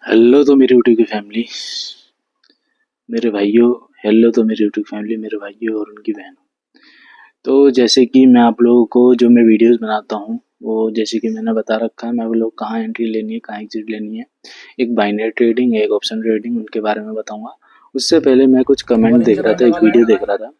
Hello तो मेरी YouTube की फैमिली, मेरे भाइयों। हेलो तो मेरी यूट्यूब फैमिली, मेरे भाइयों और उनकी बहनों। तो जैसे कि मैं आप लोगों को जो मैं वीडियोस बनाता हूँ, वो जैसे कि मैंने बता रखा है, मैं वो लोग कहाँ एंट्री लेनी है, कहाँ एग्जिट लेनी है। एक बाइनरी ट्रेडिंग, एक ऑप्शन ट्रेडिंग, उनके बारे में बताऊंगा। उससे पहले मैं कुछ कमेंट देख वॉलेंजर रहा बैंड था, लगा एक लो वीडियो यार। देख रहा था।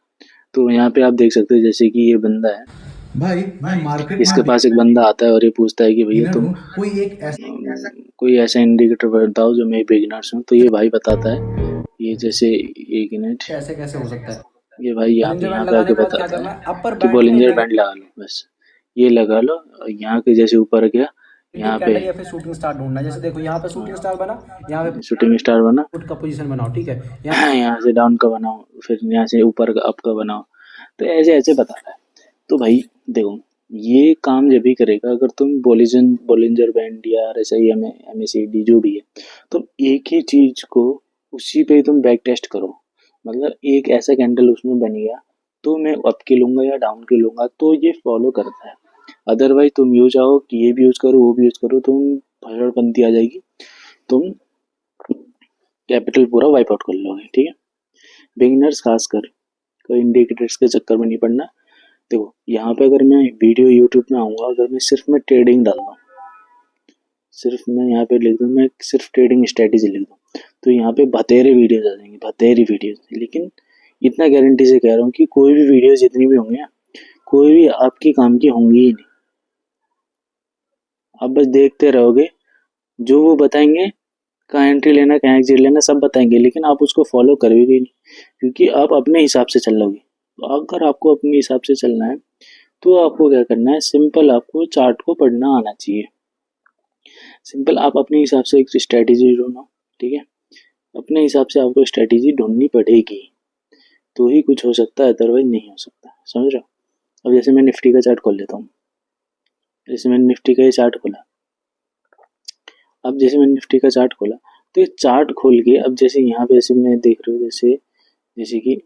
तो यहाँ पे आप देख सकते हो, जैसे कि ये बंदा है, भाई मैं मार्केट इसके में पास एक बंदा आता है और ये पूछता है कि भैया बिगिनर तुम हूँ। कोई एक ऐसा कोई ऐसा इंडिकेटर बताओ जो मैं बिगिनर्स हूँ। तो ये भाई बताता है, ये जैसे एक मिनट, कैसे कैसे हो सकता है। ये भाई वॉलेंजर बैंड यहाँ पे लगाने आके के बाद क्या बताता है करना है, अपर कि बैंड में बॉलिंजर नेगेटिव बैंड लगा लो, बस ये लगा लो। और यहाँ के जैसे ऊपर गया, यहाँ पे कैंडल या फिर शूटिंग स्टार ढूंढना है। जैसे देखो यहाँ पे शूटिंग स्टार बना, यहाँ पे शूटिंग स्टार बना। पुट का पोजीशन बनाओ, ठीक है। यहाँ यहाँ से डाउन का बनाओ, फिर यहाँ से ऊपर का अप का बनाओ। तो ऐसे ऐसे बताता है। तो भाई देखो, ये काम जब भी करेगा अगर तुम बॉलिंजर बैंड या R S I M M S C D जो भी है, तुम एक ही चीज को उसी पे ही तुम बैक टेस्ट करो। मतलब एक ऐसा कैंडल उसमें बन गया, तो मैं अप के लूंगा या डाउन के लूंगा, तो ये फॉलो करता है। अदरवाइज तुम यूज आओ कि ये भी यूज करो वो भी यूज करो, तुम भगड़पंती आ जाएगी, तुम कैपिटल पूरा वाइप आउट कर लोगे। ठीक है, बिगिनर्स खासकर कोई इंडिकेटर्स के चक्कर में नहीं पड़ना। देखो यहाँ पे अगर मैं वीडियो यूट्यूब में आऊँगा, अगर मैं सिर्फ मैं ट्रेडिंग डाल दूँ, सिर्फ मैं यहाँ पे लिख दूँ, मैं सिर्फ ट्रेडिंग स्ट्रेटेजी लिख दूँ, तो यहाँ पे बतेरे वीडियोज आ जाएंगे, बतेरी वीडियोज। लेकिन इतना गारंटी से कह रहा हूँ कि कोई भी वीडियो जितनी भी होंगी ना, कोई भी आपकी काम की होंगी ही नहीं। आप बस देखते रहोगे, जो वो बताएंगे, कहाँ एंट्री लेना कहाँ एग्जिट लेना सब बताएंगे, लेकिन आप उसको फॉलो करोगे नहीं, क्योंकि आप अपने हिसाब से चल लोगे। तो अगर आपको अपने हिसाब से चलना है, तो आपको क्या करना है, सिंपल आपको चार्ट को पढ़ना आना चाहिए। सिंपल आप अपने हिसाब से एक स्ट्रेटेजी ढूंढो। ठीक है, अपने हिसाब से आपको स्ट्रेटेजी ढूंढनी पड़ेगी, तो ही कुछ हो सकता है, अदरवाइज नहीं हो सकता। समझ रहे हो। अब जैसे मैं निफ्टी का चार्ट खोल लेता हूँ, जैसे मैंने निफ्टी का ये चार्ट खोला, अब जैसे मैंने निफ्टी का चार्ट खोला, तो ये चार्ट खोल के अब जैसे यहाँ पे जैसे मैं देख रहा हूँ, जैसे जैसे कि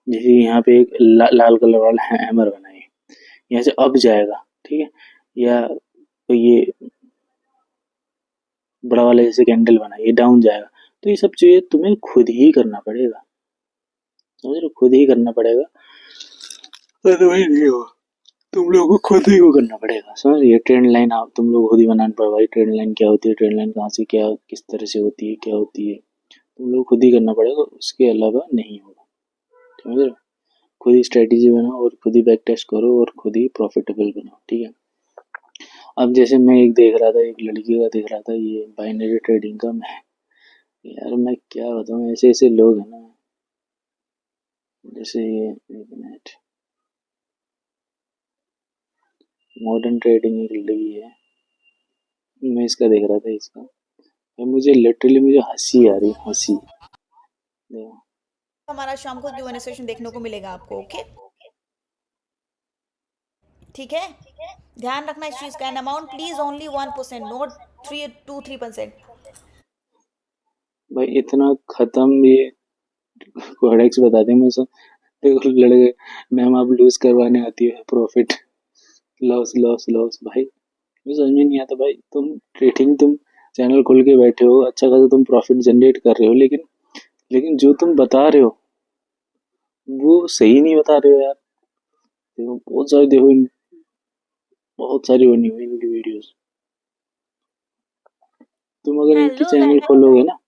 जैसे यहाँ पे एक लाल कलर वाला हैमर बना है, यहाँ से अप जाएगा। ठीक है, या तो ये बड़ा वाला जैसे कैंडल बना ये डाउन जाएगा। तो ये सब चीजें तुम्हें खुद ही करना पड़ेगा, समझ रहे हो, खुद ही करना पड़ेगा। तो वही नहीं हो, तुम लोगों को खुद ही को करना पड़ेगा। समझ रहे, ये ट्रेंड लाइन आप तुम लोग खुद ही बनाना पड़ेगा। भाई ट्रेंड लाइन क्या होती है, ट्रेंड लाइन कहाँ से क्या किस तरह से होती है, क्या होती है, तुम लोग खुद ही करना पड़ेगा, उसके अलावा नहीं होगा। समझ रहे हो, खुद ही स्ट्रेटेजी बनाओ और खुद ही बैक टेस्ट करो और खुद ही प्रॉफिटेबल बनाओ। ठीक है, अब जैसे मैं एक देख रहा था, एक लड़की का देख रहा था, ये बाइनरी ट्रेडिंग का। मैं यार मैं क्या बताऊँ, ऐसे ऐसे लोग हैं ना, जैसे ये एक मिनट, मॉडर्न ट्रेडिंग एक लगी है, मैं इसका देख रहा था इसका, और मुझे लिटरली मुझे हंसी आ रही, हंसी। देखो, हमारा शाम को क्यूएनए सेशन देखने को मिलेगा आपको। ओके, ठीक है। ध्यान रखना इस चीज का, an amount please only 1%, note 3%। भाई इतना खत्म ये प्रोडक्ट्स बताते हैं। मैं सब देखो लड़के, मैम आप लूज करवाने आती है, प्रॉफिट लॉस लॉस लॉस। भाई मुझे समझ में नहीं आता, भाई तुम ट्रेडिंग, तुम चैनल खोल के बैठे हो, अच्छा खासा तुम प्रॉफिट जनरेट कर रहे हो, लेकिन जो तुम बता रहे हो वो सही नहीं बता रहे हो यार। देखो बहुत सारे, देखो बहुत सारी बनी हुई इनकी वीडियोस। तुम अगर इनकी हेलो चैनल गाइस, खोलोगे ना,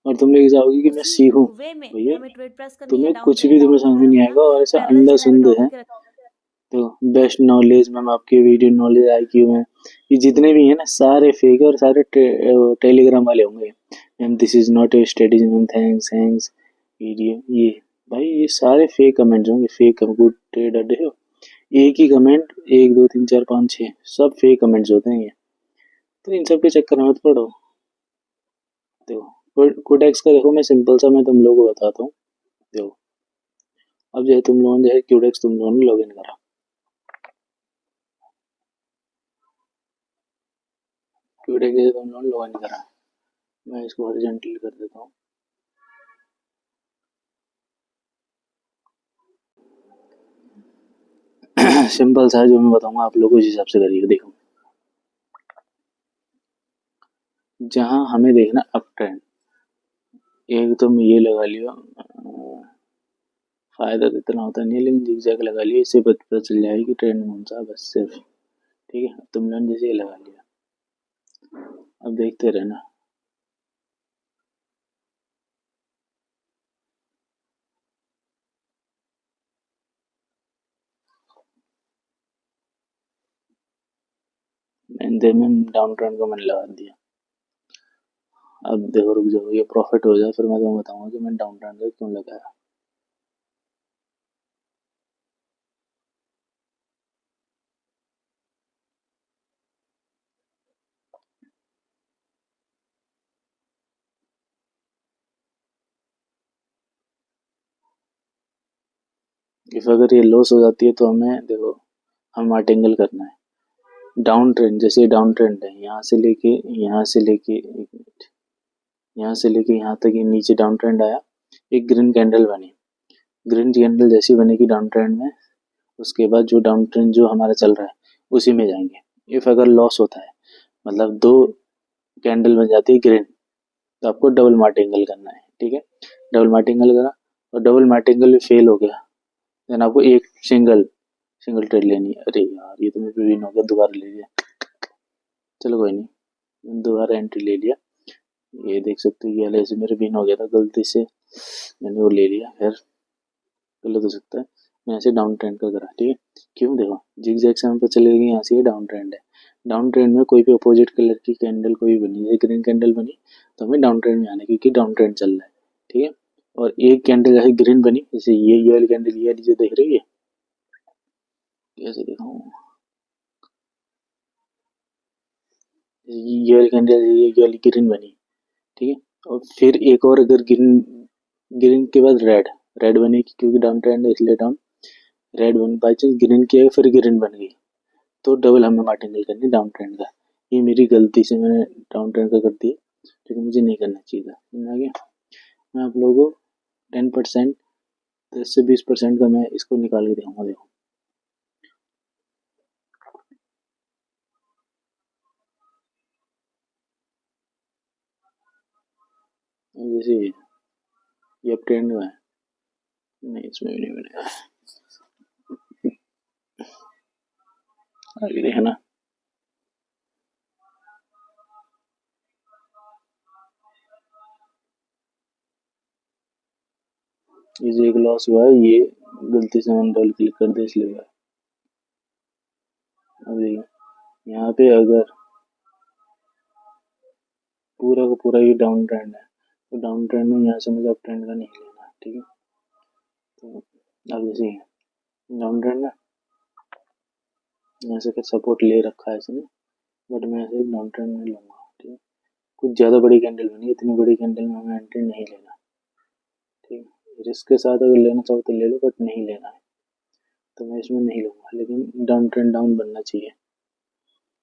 और तुम लेके जाओगे कि मैं उसी सीखूं, वे में भैया हमें ट्रेड प्रेस करनी है तुम्हें डाउन कुछ पे भी तुम्हें डाउन की समझ में तरफ नहीं ना। आएगा, और ऐसा पैरेलल अंधा चैनल पे सुंदे टॉप है। करके रख। तो बेस्ट नॉलेज मैम आपके वीडियो नॉलेज आईक्यू में, ये जितने भी हैं ना सारे फेक है, और सारे टेलीग्राम वाले होंगे। Ma'am this is not a strategy ma'am, thanks thanks video ये। भाई ये सारे फेक कमेंट्स होंगे, फेक गुड ट्रेडर। देखो एक ही कमेंट, एक दो तीन चार पाँच छः, सब फेक कमेंट्स होते हैं ये। तो इन सब के चक्कर में मत पड़ो। देखो कोडेक्स का देखो, मैं सिंपल सा मैं तुम लोगों को बताता हूँ। देखो अब जो है तुम लोगों ने जो है क्यूडेक्स तुम लोगों ने लॉग इन करा, क्यूडेक्स जैसे तुम लोगों ने लॉग इन करा, मैं इसको हॉरिजॉन्टल कर देता हूँ। सिंपल सा है जो मैं बताऊंगा, आप लोग उस हिसाब से करिए। देखो जहाँ हमें देखना अप ट्रेंड, एक तुम ये लगा लियो, फायदा तो इतना होता नहीं है लेकिन जिगजैग लगा लियो, इससे पता चल जाएगी कि ट्रेंड कौन सा है, बस सिर्फ। ठीक है, तुमने जैसे ये लगा लिया, अब देखते रहना। मैंने डाउन ट्रेंड का मैंने लगा दिया। अब देखो, रुक जाओ, ये प्रॉफिट हो जाए फिर मैं तुम्हें बताऊंगा कि मैंने डाउन ट्रेंड का क्यों लगाया। इफ अगर ये लॉस हो जाती है तो हमें देखो, हम मार्टिंगल करना है। डाउन ट्रेंड, जैसे डाउन ट्रेंड है, यहाँ से लेके यहाँ से लेके, एक मिनट, यहाँ से लेके यहाँ तक ये नीचे डाउन ट्रेंड आया, एक ग्रीन कैंडल बनी। ग्रीन कैंडल जैसी बनेगी डाउन ट्रेंड में, उसके बाद जो डाउन ट्रेंड जो हमारा चल रहा है उसी में जाएंगे। इफ अगर लॉस होता है, मतलब दो कैंडल बन जाती है ग्रीन, तो आपको डबल मार्टिंगल करना है। ठीक है, डबल मार्टिंगल करा और डबल मार्टिंगल फेल हो गया, देन आपको एक सिंगल सिंगल ट्रेड लेनी है। अरे यार, ये तो मेरे विन हो गया, दोबारा ले लिया। चलो कोई नहीं, दोबारा एंट्री ले लिया। ये देख सकते हो, ये ऐसे मेरे विन हो गया था, गलती से मैंने वो ले लिया। खैर, गलत हो सकता है। मैं ऐसे डाउन ट्रेंड का करा, ठीक है। क्यों, देखो जिगजैग से हमें पता चलेगा कि यहाँ से ये डाउन ट्रेंड है। डाउन ट्रेंड में कोई भी अपोजिट कलर की कैंडल कोई बनी, जैसे ग्रीन कैंडल बनी, तो हमें डाउन ट्रेंड में आना है क्योंकि डाउन ट्रेंड चल रहा है। ठीक है, और एक कैंडल जैसे ग्रीन बनी, जैसे ये वाली कैंडल, ये वाली जो देख रही है, कैसे दिखाऊं, ये वाली कैंडल, ये वाली ग्रीन बनी। ठीक है, और फिर एक और अगर ग्रीन, ग्रीन के बाद रेड, रेड बनेगी क्योंकि डाउन ट्रेंड है इसलिए डाउन, रेड बन, बाई चांस ग्रीन किया फिर ग्रीन बन गई, तो डबल हमें मार्टिंगल करनी डाउन ट्रेंड का। ये मेरी गलती से मैंने डाउन ट्रेंड का कर दिया, लेकिन मुझे नहीं करना चाहिए था। समझ आ गया। मैं आप लोगों को 10%, 10 से 20% का मैं इसको निकाल के दिखाऊंगा। देखो, अब जैसे ये अब ट्रेंड का है, नहीं इसमें भी नहीं बनेगा। आगे देखना, ये जो एक लॉस हुआ है, ये गलती से मैंने डबल क्लिक कर दिया इसलिए हुआ है। अब देखिए, यहाँ पे अगर पूरा का पूरा ये डाउन ट्रेंड है, तो डाउन ट्रेंड में यहाँ से मुझे अप ट्रेंड का नहीं लेना है। ठीक है, तो अब जैसे डाउन ट्रेंड है, यहाँ से फिर सपोर्ट ले रखा है इसने, बट मैं ऐसे डाउन ट्रेंड में लूंगा। ठीक है, कुछ ज़्यादा बड़ी कैंडल बनी, इतनी बड़ी कैंडल में हमें एंट्री नहीं लेना। ठीक है, रिस्क के साथ अगर लेना चाहो तो ले लो, बट नहीं लेना है, तो मैं इसमें नहीं लूंगा। लेकिन डाउन ट्रेंड डाउन बनना चाहिए,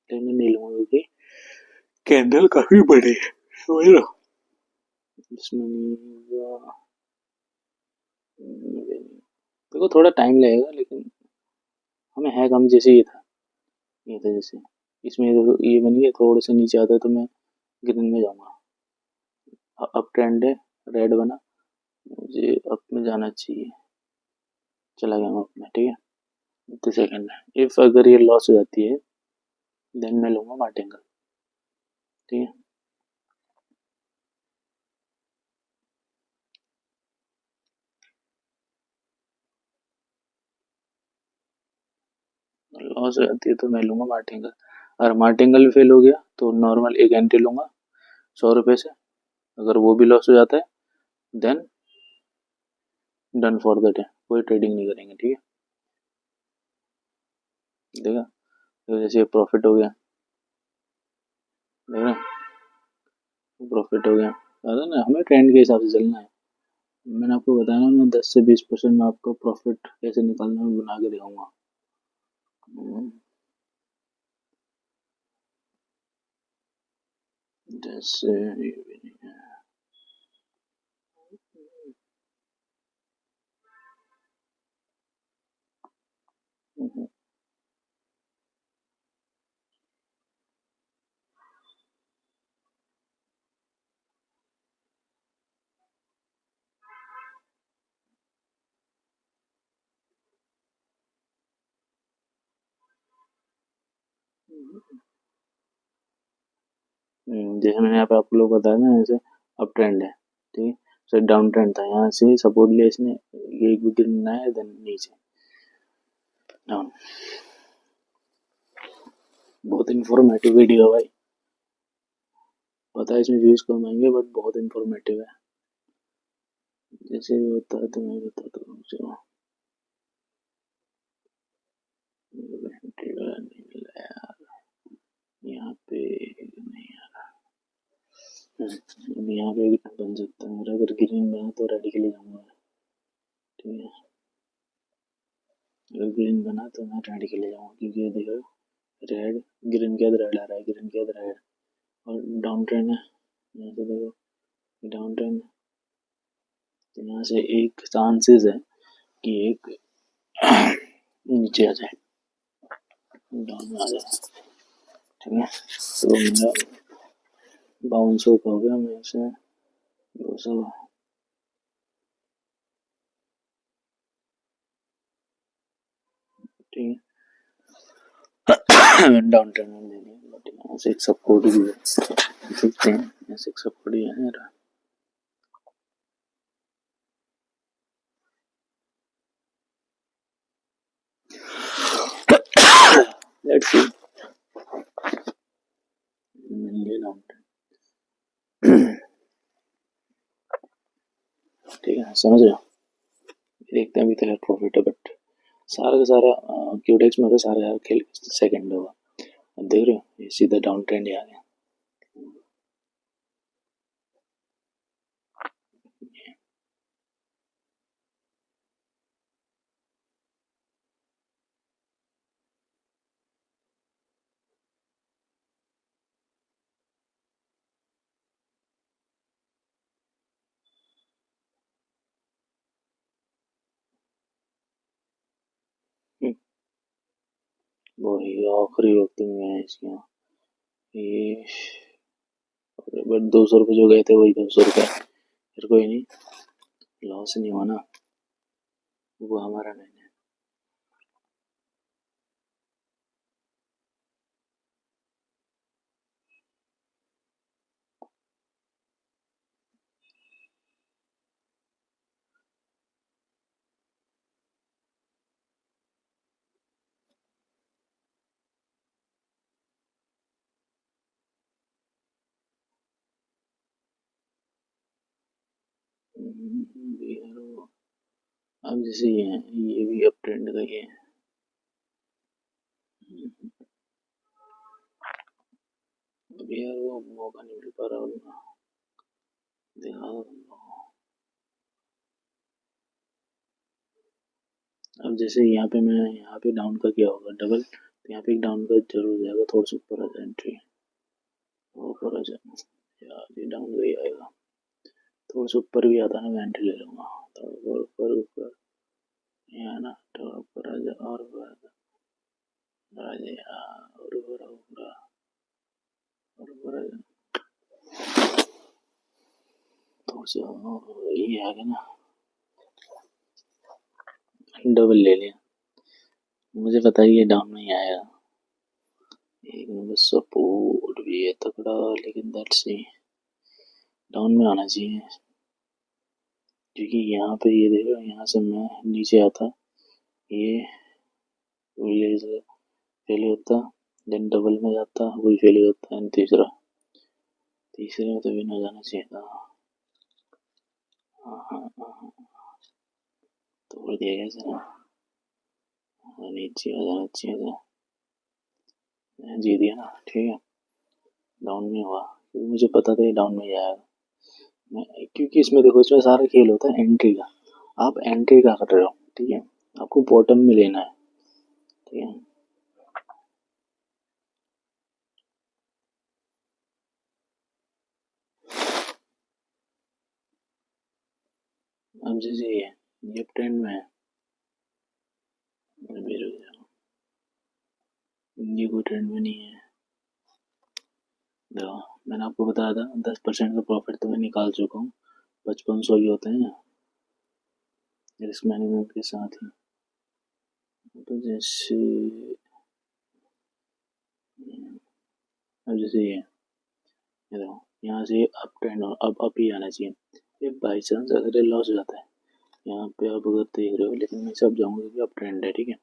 लेकिन मैं नहीं लूंगा क्योंकि कैंडल काफी बड़ी है, समझ लो। इसमें नहीं होगा, देखो थोड़ा टाइम लगेगा, लेकिन हमें है कम। जैसे ये था जैसे, इसमें देखो ये बनी है, थोड़ा सा नीचे आता है तो मैं ग्रीन में जाऊंगा। अप ट्रेंड है, रेड बना, मुझे अप में जाना चाहिए, चला गया मैं अप में। ठीक है, तो सेकंड है, इफ अगर ये लॉस हो जाती है, देन मैं लूंगा मार्टिंगल। ठीक है, लॉस हो जाती है तो मैं लूंगा मार्टिंगल। अगर मार्टिंगल फेल हो गया तो नॉर्मल एक एंट्री लूंगा 100 रुपये से। अगर वो भी लॉस हो जाता है, then done for the day, कोई ट्रेडिंग नहीं करेंगे। ठीक है, देखा, तो जैसे प्रॉफिट हो गया, देखा, प्रॉफिट हो गया। अरे ना, हमें ट्रेंड के हिसाब से चलना है। मैंने आपको बताया ना, मैं 10 से 20% में आपको प्रॉफिट कैसे निकालना है बना के दिखाऊंगा। जैसे जैसे मैंने यहाँ पे आप लोग बताया ना, जैसे अप ट्रेंड है, ठीक है, सर डाउन ट्रेंड था, यहाँ से सपोर्ट लिया इसने, ये एक विकेट बनाया, देन नीचे डाउन। बहुत इंफॉर्मेटिव वीडियो है भाई, पता है इसमें व्यूज कम आएंगे बट बहुत इंफॉर्मेटिव है। जैसे भी होता है तो मैं बताता हूँ, चलो नहीं मिला यार, यहाँ पे नहीं यार। अब यहाँ पे भी बन सकता है मेरा, अगर ग्रीन बना तो रेड के लिए जाऊंगा, ठीक है, अगर ग्रीन बना तो मैं रेड के लिए जाऊंगा, क्योंकि ये देखो रेड, ग्रीन के बाद रेड आ रहा है, ग्रीन के बाद रेड, और डाउन ट्रेंड है, यहाँ से देखो डाउन ट्रेंड है, तो यहाँ से एक चांसेस है कि एक नीचे आ जाए, डाउन में आ जाए, ठीक है। तो मेरा बाउंस हो गया मेरे से 200, ठीक है। डाउन ट्रेंड में दे दिया, बट यहाँ से एक सपोर्ट भी है, देखते हैं, यहाँ से एक सपोर्ट ही है मेरा। लेट्स सी, मिल गया डाउन ट्रेंड, ठीक है, समझ रहे हो। देखते हैं, अभी तक प्रॉफिट है, बट सारा का सारा क्यूडेक्स में तो सारे यार खेल सेकंड होगा, अब देख रहे हो ये सीधा डाउन ट्रेंड ही आ गया। वही आखिरी वक्त में है इसके यहाँ, ये बट 200 रुपये जो गए थे वही 200 रुपये, फिर कोई नहीं, लॉस नहीं हुआ ना, वो हमारा नहीं है। अब जैसे ये भी अप ट्रेंड का ही है, अब यार वो मौका नहीं मिल पा रहा उनका, देखा अब जैसे यहाँ पे मैं यहाँ पे डाउन का किया होगा डबल, तो यहाँ पे एक डाउन का जरूर जाएगा, थोड़ा सा ऊपर आ जाए एंट्री, ऊपर आ जाए यार, ये डाउन का ही आएगा, थोड़ा सा ऊपर भी आता ना मैं एंट्री ले लूंगा, थोड़ा ऊपर ऊपर यहाँ ना, थोड़ा ऊपर आ जाए, और ऊपर आ जाए यार, और ऊपर ऊपर और ऊपर आ जाए, थोड़ा सा ये आ गया ना, डबल ले लिया, मुझे पता है ये डाउन में ही आएगा, एक नंबर सपोर्ट भी है तगड़ा, लेकिन दैट से डाउन में आना चाहिए, क्योंकि यहाँ पे ये देखो, यहाँ से मैं नीचे आता, ये फेल होता, देन डबल में जाता, वही फेल होता है, तीसरे में तो भी ना जाना चाहिए था, तोड़ दिया कैसे ना, नीचे आ जाना चाहिए था, जीत गया ना, ठीक है, डाउन में हुआ, क्योंकि मुझे पता था ये डाउन में ही आएगा, क्योंकि इसमें देखो, इसमें सारा खेल होता है एंट्री का, आप एंट्री का कर रहे हो, ठीक है, आपको बॉटम में लेना है, ठीक है, अब जैसे ये ट्रेंड में है, ये कोई ट्रेंड में नहीं है, देखो मैंने आपको बताया था 10% का प्रॉफिट तो मैं निकाल चुका हूँ, 5500 ही होते हैं रिस्क मैनेजमेंट के साथ ही, तो जैसे अब जैसे ये देखो यहाँ से अप ट्रेंड अब अप ही आना चाहिए। ये बाई चांस अगर ये लॉस हो जाता है यहाँ पे आप अगर देख रहे हो, लेकिन मैं सब जाऊँगा क्योंकि अप ट्रेंड है, ठीक है।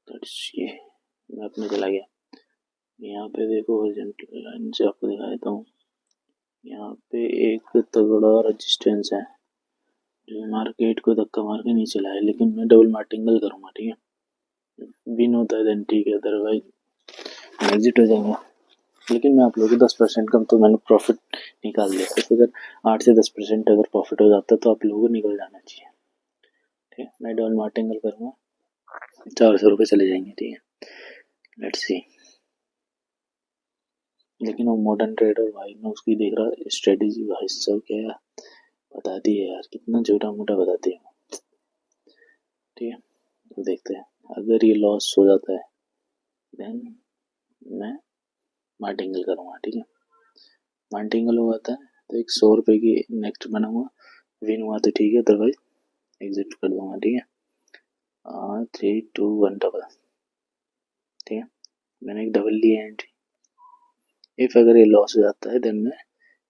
तो ये मैं अपने चला गया। यहाँ पे देखो हॉरिजॉन्टल लाइन से आपको दिखा देता हूँ। यहाँ पे एक तगड़ा रेजिस्टेंस है जो मार्केट को धक्का मार के नीचे लाया, लेकिन मैं डबल मार्टिंगल करूँगा, ठीक है। विन होता है देन ठीक है, अदरवाइज एग्जिट हो जाएंगे। लेकिन मैं आप लोगों को 10% कम तो मैंने प्रॉफिट निकाल दिया। तो अगर 8 से 10% अगर प्रॉफिट हो जाता तो आप लोगों को निकल जाना चाहिए, ठीक है। मैं डबल मार्टिंगल करूँगा, 400 रुपये चले जाएंगे, ठीक है। Let's see. लेकिन वो मॉडर्न ट्रेडर भाई, मैं उसकी देख रहा स्ट्रेटेजी भाई सब क्या बताती है यार, कितना छोटा मोटा बताती है, ठीक है। तो देखते हैं अगर ये लॉस हो जाता है देन मैं मार्टिंगल करूँगा, ठीक है। मार्टिंगल हो जाता है तो एक 100 रुपये की नेक्स्ट बनाऊंगा, विन हुआ तो ठीक है, अदरवाइज एग्जिट कर दूंगा, ठीक है। 3 2 1 डबल, ठीक है। मैंने एक डबल लिया एंट्री। इफ अगर ये लॉस हो जाता है देन मैं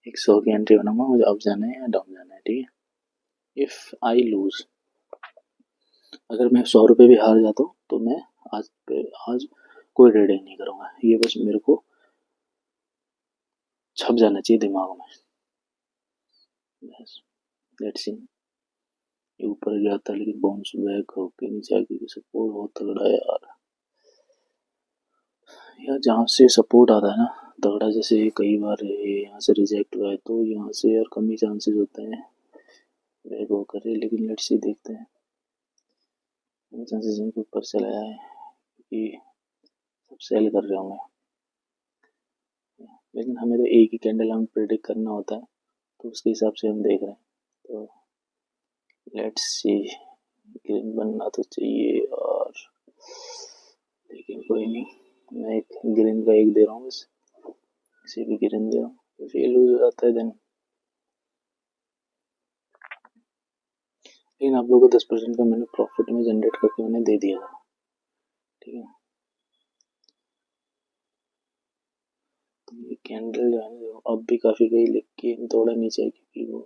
एक 100 की एंट्री बनाऊंगा, मुझे अप जाना है या डाउन जाना है, ठीक है। इफ आई लूज, अगर मैं 100 रुपये भी हार जाता हूँ तो मैं आज कोई ट्रेडिंग नहीं करूँगा, ये बस मेरे को छप जाना चाहिए दिमाग में, बस। Let's see. ऊपर गया था लेकिन बाउंस बैक होके नीचे आ गई, सपोर्ट बहुत तगड़ा है यार। यार जहाँ से सपोर्ट आता है ना तगड़ा, जैसे कई बार ये यहाँ से रिजेक्ट हुआ है तो यहाँ से यार कम ही चांसेस होते हैं बैक वो करे, लेकिन लेट्स सी देखते हैं। चांसेस इनके ऊपर चला है क्योंकि सब सेल कर रहे होंगे, लेकिन हमें तो एक ही कैंडल हम प्रेडिक्ट करना होता है तो उसके हिसाब से हम देख रहे हैं। तो लेट्स सी, ग्रीन बनना तो चाहिए और लेकिन कोई नहीं, मैं एक ग्रीन का एक दे रहा हूँ बस, किसी भी ग्रीन दे रहा हूँ। if ये लूज हो जाता है देन, लेकिन आप लोगों को 10% का मैंने प्रॉफिट में जनरेट करके मैंने दे दिया था, ठीक है। तो ये कैंडल जो है ना अब भी काफ़ी गई लेकिन थोड़ा नीचे है क्योंकि वो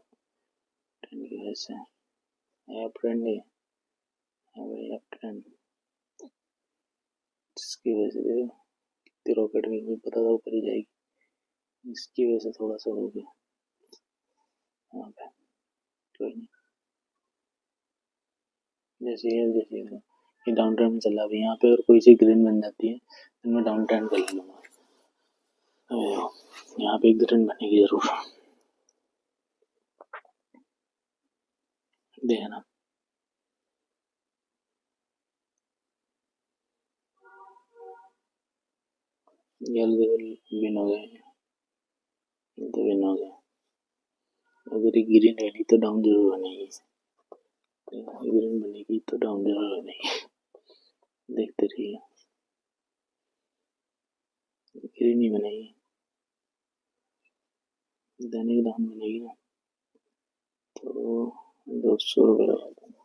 ट्रेंड की वजह से है, अप ट्रेंड है भाई, अप ट्रेंड, जिसकी वजह से देखो कितनी रॉकेट में मुझे पता था ऊपर ही जाएगी, इसकी वजह से थोड़ा सा हो गया यहाँ पे। कोई नहीं, जैसे ये डाउन ट्रेंड में चला अभी, यहाँ पे अगर कोई सी ग्रीन बन जाती है तो मैं डाउन ट्रेंड कर लूँगा। यहाँ पे एक ग्रीन बनेगी जरूर, देखना। ये विन हो गए, तो विन हो गए। अगर ये ग्रीन बनी तो डाउन जरूर बनेगी, ग्रीन बनेगी तो डाउन जरूर बनेगी, देखते रहिए। ग्रीन ही बनेगी दैनिक डाउन बनेगी ना, तो 200 रुपये लगा दूंगा।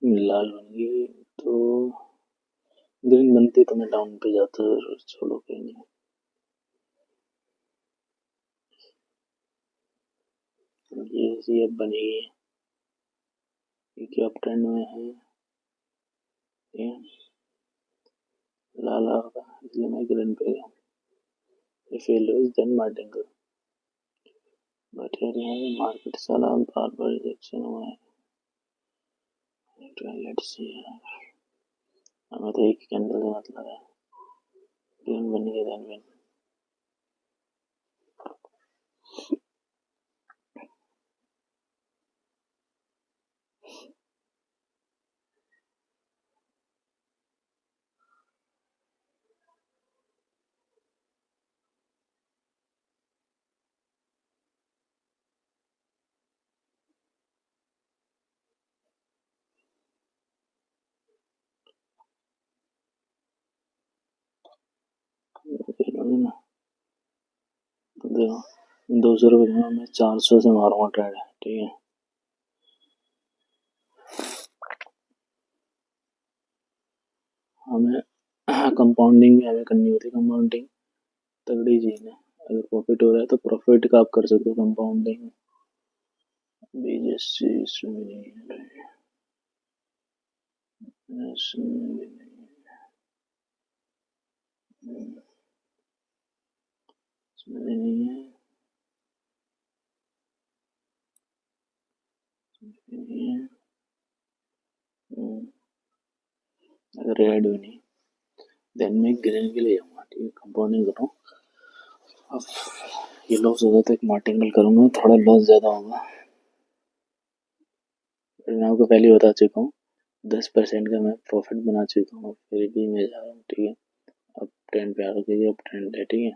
लाल बन गई तो ग्रीन बनती तो मैं डाउन पे जाता, छोड़ो कहीं नहीं। ये अब बनेगी क्योंकि अप ट्रेंड में है ये, लाल आ रहा इसलिए मैं ग्रीन पे गया। ये फेल हुई देन मार्टिंगल, बट यार यहाँ पे मार्केट साला बार बार रिजेक्शन हुआ है। लेट्स सी यार, हमें तो एक कैंडल से मतलब है, ग्रीन बन गई देन विन। है ना। तो देखो 200 रुपये में मैं 400 से मारूंगा ट्रेड, ठीक है। हमें कंपाउंडिंग भी हमें करनी होती है, कंपाउंडिंग तगड़ी चीज है। अगर प्रॉफिट हो रहा है तो प्रॉफिट का आप कर सकते हो कंपाउंडिंग। बीजेसी इसमें नहीं है, इसमें भी नहीं है, इसमें भी नहीं है, इसमें भी नहीं है। अगर रेड भी नहीं, देन मैं ग्रीन के लिए जाऊंगा, ठीक है। कंपाउंडिंग कर रहा हूँ। अब ये लॉस होगा तो एक मार्टिंगल करूंगा, थोड़ा लॉस ज्यादा होगा। मैं आपको पहले ही बता चुका हूँ 10% का मैं प्रॉफिट बना चुका हूँ, फिर भी मैं जा रहा हूँ, ठीक है। अब ट्रेंड पे आ गई, अब ट्रेंड है, ठीक है।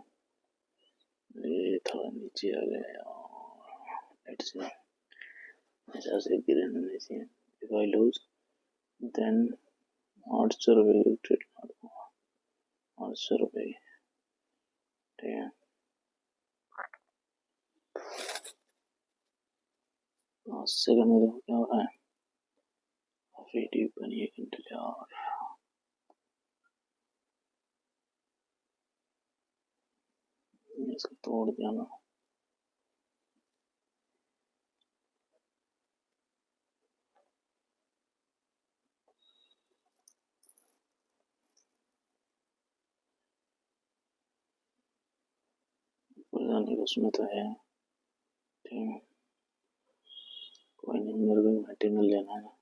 ये थोड़ा नीचे आ गया यार, लेट्स सी, ऐसा से गिरना नहीं चाहिए। इफ आई लूज देन 800 रुपये ट्रेड मारूंगा, 800 रुपये, ठीक है। 5 सेकंड में देखो क्या हो रहा है। वीडियो बनिए घंटे यार, इसको तोड़ दिया ना। पता नहीं उसमें तो है, ठीक है। कोई नहीं, मेरे को मटेरियल लेना है,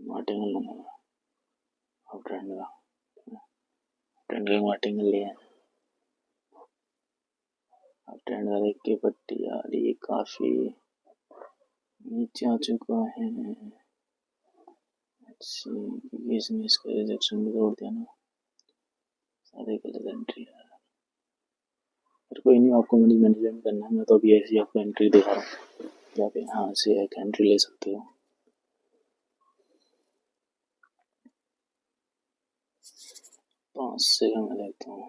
मटेरियल लेना है। अब ट्रेंड का मटेरियल लिया है। अब ट्रेंड का देख के पट्टी यार ये काफी नीचे आ चुका है। इसने इसका रिजेक्शन भी तोड़ दिया ना, सारे गलत एंट्री यार। पर कोई नहीं, आपको मनी मैनेजमेंट करना है। मैं तो अभी ऐसी आपको एंट्री दिखा रहा हूँ, या फिर हाँ से एक एंट्री ले सकते हो। 5 सेकंड में देखता हूँ,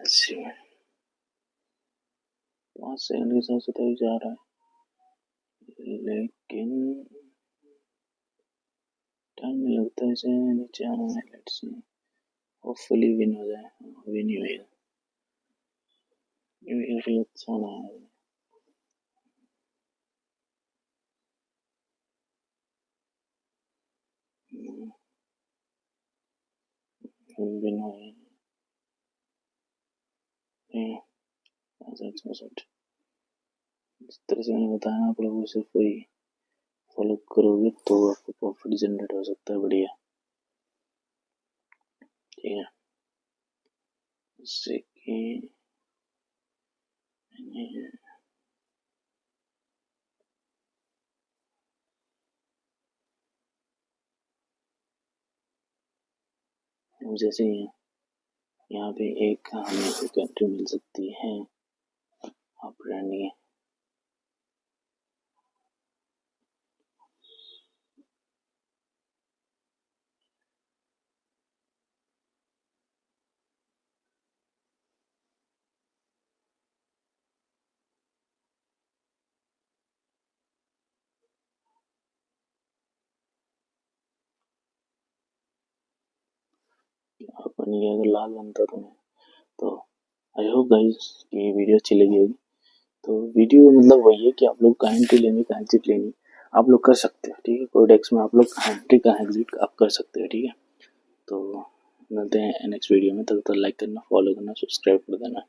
ऐसे 5 सेकंड के हिसाब से तो जा रहा है, लेकिन टाइम नहीं लगता है इसे नीचे आने में। लेट्स सी, होपफुली विन हो जाए। विन ही होएगा, ये अच्छा ना है। विन होएगा 65%। इस तरह से मैंने बताया ना, आप लोगों को सिर्फ वही फॉलो करोगे तो आपको प्रॉफिट जनरेट हो सकता है बढ़िया, ठीक है। इससे कि जैसे यहाँ पे एक हमें एक एंट्री मिल सकती है आप ब्रांड की। अपन ये अगर लाल बनता तुम्हें तो आई होप गाइस कि वीडियो अच्छी लगी होगी। तो वीडियो मतलब वही है कि आप लोग कहाँ एंट्री लेनी, कहाँ एग्जिट लेनी, आप लोग कर सकते हो, ठीक है। कोडेक्स में आप लोग कहाँ एंट्री कहाँ एग्जिट आप कर सकते हो, ठीक है। तो मिलते हैं नेक्स्ट वीडियो में, तब तक लाइक करना, फॉलो करना, सब्सक्राइब कर देना।